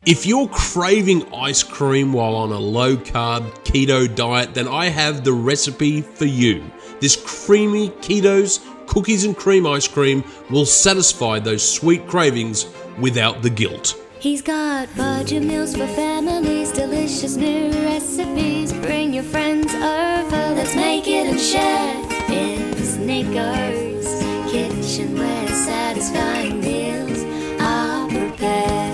If you're craving ice cream while on a low-carb keto diet, then I have the recipe for you. This creamy Keto's cookies and cream ice cream will satisfy those sweet cravings without the guilt. He's got budget meals for families, delicious new recipes. Bring your friends over, let's make it and share. It's Nicko's kitchen where satisfying meals are prepared.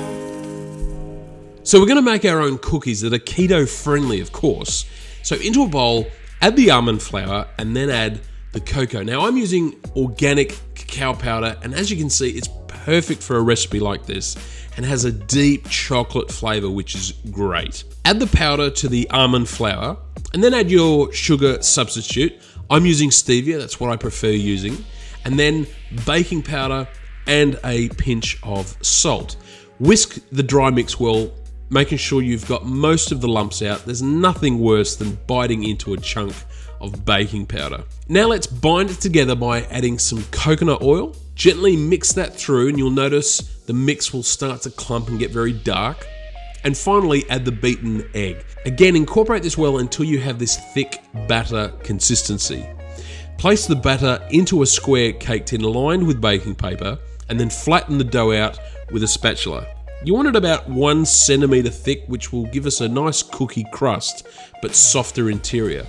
So we're going to make our own cookies that are keto friendly, of course. So into a bowl, add the almond flour and then add the cocoa. Now I'm using organic cacao powder, and as you can see, it's perfect for a recipe like this and has a deep chocolate flavor, which is great. Add the powder to the almond flour and then add your sugar substitute. I'm using stevia, that's what I prefer using. And then baking powder and a pinch of salt. Whisk the dry mix well, making sure you've got most of the lumps out. There's nothing worse than biting into a chunk of baking powder. Now let's bind it together by adding some coconut oil. Gently mix that through and you'll notice the mix will start to clump and get very dark. And finally, add the beaten egg. Again, incorporate this well until you have this thick batter consistency. Place the batter into a square cake tin lined with baking paper and then flatten the dough out with a spatula. You want it about 1 centimeter thick, which will give us a nice cookie crust, but softer interior.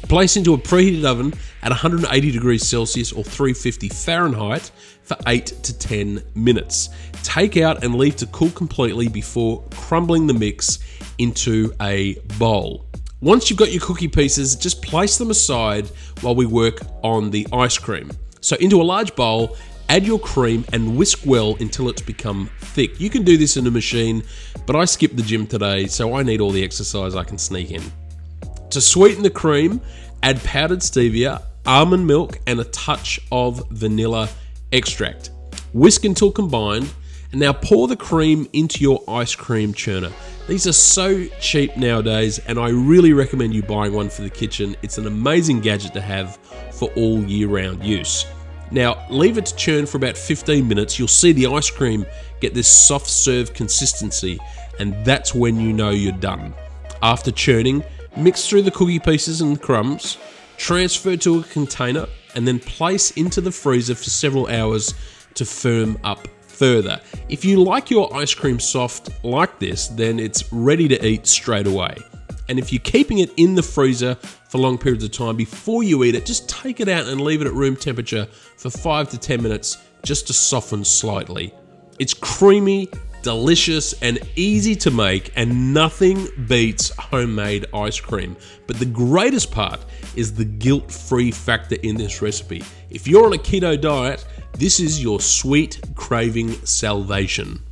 Place into a preheated oven at 180 degrees Celsius or 350 Fahrenheit for 8 to 10 minutes. Take out and leave to cool completely before crumbling the mix into a bowl. Once you've got your cookie pieces, just place them aside while we work on the ice cream. So into a large bowl, add your cream and whisk well until it's become thick. You can do this in a machine, but I skipped the gym today, so I need all the exercise I can sneak in. To sweeten the cream, add powdered stevia, almond milk, and a touch of vanilla extract. Whisk until combined, and now pour the cream into your ice cream churner. These are so cheap nowadays, and I really recommend you buying one for the kitchen. It's an amazing gadget to have for all year-round use. Now, leave it to churn for about 15 minutes. You'll see the ice cream get this soft serve consistency, and that's when you know you're done. After churning, mix through the cookie pieces and crumbs, transfer to a container, and then place into the freezer for several hours to firm up further. If you like your ice cream soft like this, then it's ready to eat straight away. And if you're keeping it in the freezer for long periods of time before you eat it, just take it out and leave it at room temperature for 5 to 10 minutes just to soften slightly. It's creamy, delicious, and easy to make, and nothing beats homemade ice cream. But the greatest part is the guilt-free factor in this recipe. If you're on a keto diet, this is your sweet craving salvation.